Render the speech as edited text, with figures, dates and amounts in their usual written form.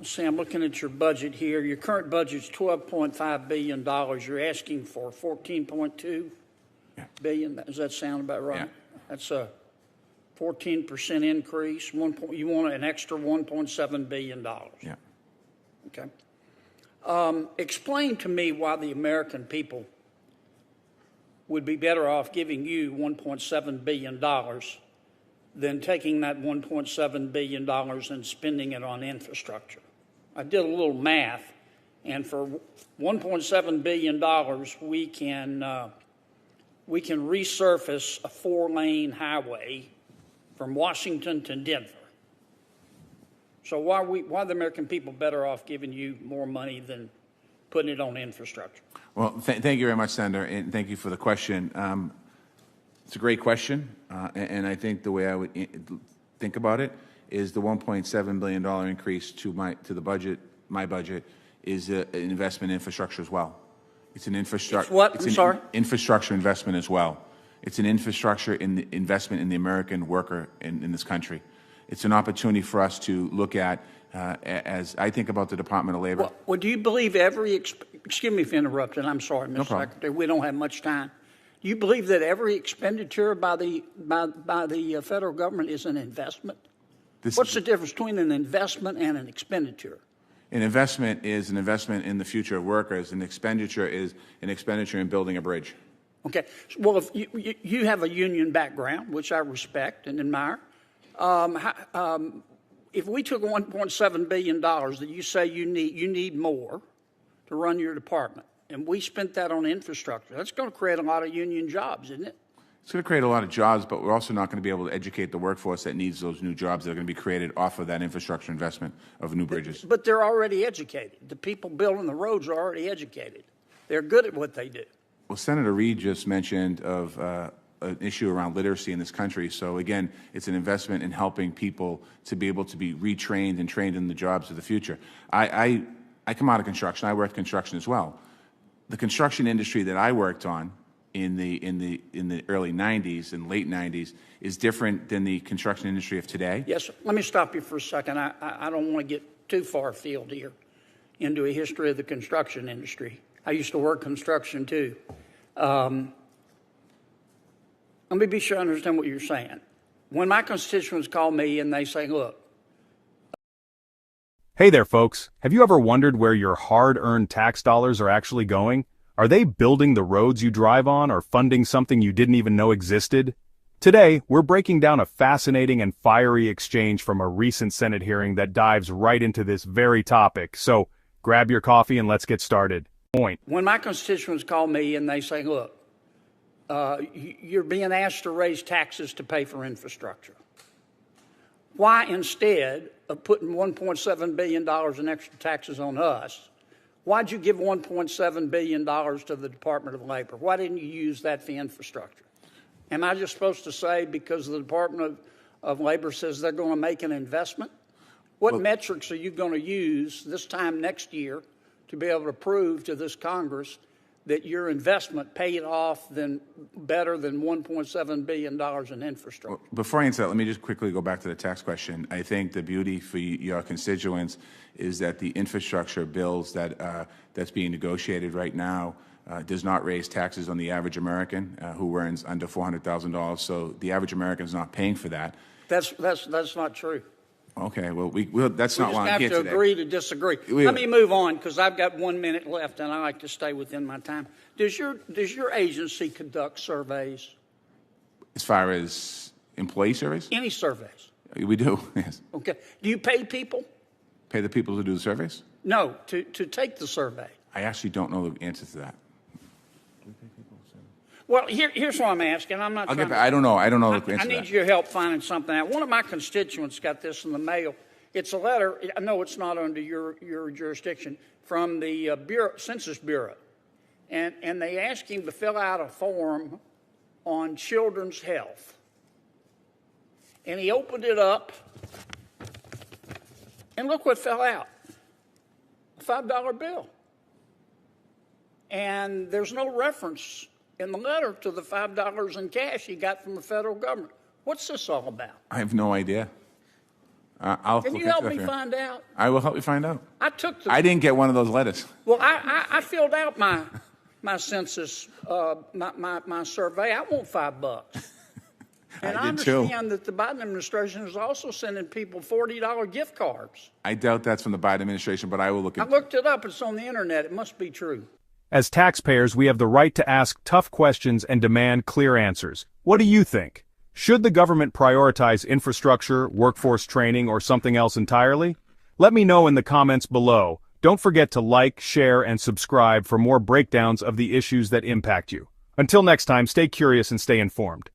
See, I'm looking at your budget here. Your current budget's $12.5 billion. You're asking for $14.2 billion. Does that sound about right? Yeah. That's a 14% increase. You want an extra $1.7 billion. Yeah. Okay. Explain to me why the American people would be better off giving you $1.7 billion than taking that $1.7 billion and spending it on infrastructure. I did a little math, and for $1.7 billion, we can resurface a 4-lane highway from Washington to Denver. So why are the American people better off giving you more money than putting it on infrastructure? Well, thank you very much, Senator, and thank you for the question. It's a great question, and I think the way I would think about it is the $1.7 billion increase to the budget, my budget, is an investment in infrastructure as well. It's an infrastructure. What? I'm sorry? Infrastructure investment as well. It's an infrastructure investment in the American worker in this country. It's an opportunity for us to look at, as I think about the Department of Labor. Well, do you believe excuse me for interrupting, I'm sorry, Mr. Secretary, we don't have much time. Do you believe that every expenditure by the federal government is an investment? What's the difference between an investment and an expenditure? An investment is an investment in the future of workers. An expenditure is an expenditure in building a bridge. Okay. Well, if you have a union background, which I respect and admire, if we took $1.7 billion that you say you need more to run your department, and we spent that on infrastructure, that's going to create a lot of union jobs, isn't it? It's going to create a lot of jobs, but we're also not going to be able to educate the workforce that needs those new jobs that are going to be created off of that infrastructure investment of new bridges. But they're already educated. The people building the roads are already educated. They're good at what they do. Well, Senator Reid just mentioned of an issue around literacy in this country. So again, it's an investment in helping people to be able to be retrained and trained in the jobs of the future. I come out of construction. I worked construction as well. The construction industry that I worked on in the early 90s and late 90s is different than the construction industry of today. Yes, sir. Let me stop you for a second. I don't want to get too far afield here into a history of the construction industry. I used to work construction too. Let me be sure I understand what you're saying. When my constituents call me and they say, look. Hey there, folks. Have you ever wondered where your hard-earned tax dollars are actually going? Are they building the roads you drive on or funding something you didn't even know existed? Today, we're breaking down a fascinating and fiery exchange from a recent Senate hearing that dives right into this very topic. So, grab your coffee and let's get started. When my constituents call me and they say, look, you're being asked to raise taxes to pay for infrastructure. Why, instead of putting $1.7 billion in extra taxes on us, why'd you give $1.7 billion to the Department of Labor? Why didn't you use that for infrastructure? Am I just supposed to say because the Department of Labor says they're going to make an investment? What metrics are you going to use this time next year to be able to prove to this Congress that your investment paid off better than $1.7 billion in infrastructure? Well, before I answer that, let me just quickly go back to the tax question. I think the beauty for your constituents is that the infrastructure bills that's being negotiated right now does not raise taxes on the average American who earns under $400,000. So the average American is not paying for that. That's not true. Okay, well, that's not why I'm here today. We just have to agree to disagree. Let me move on because I've got 1 minute left and I like to stay within my time. Does your agency conduct surveys? As far as employee surveys? Any surveys? We do, yes. Okay. Do you pay people? Pay the people to do the surveys? No, to take the survey. I actually don't know the answer to that. Well, here's what I'm asking. I'm not. I don't know. I don't know the answer to that. I need your help finding something out. One of my constituents got this in the mail. It's a letter. I know it's not under your jurisdiction, from the Census Bureau, and they asked him to fill out a form on children's health. And he opened it up, and look what fell out: a $5 bill. And there's no reference in the letter to the $5 in cash he got from the federal government. What's this all about? I have no idea. I'll Can look you into help that me for you. find out? I will help you find out. I took the. I didn't get one of those letters. Well, I filled out my census, my survey. I want $5. And I did too. understand that the Biden administration is also sending people $40 gift cards. I doubt that's from the Biden administration, but I will look I into it. looked it up. It's on the internet. It must be true. As taxpayers, we have the right to ask tough questions and demand clear answers. What do you think? Should the government prioritize infrastructure, workforce training, or something else entirely? Let me know in the comments below. Don't forget to like, share, and subscribe for more breakdowns of the issues that impact you. Until next time, stay curious and stay informed.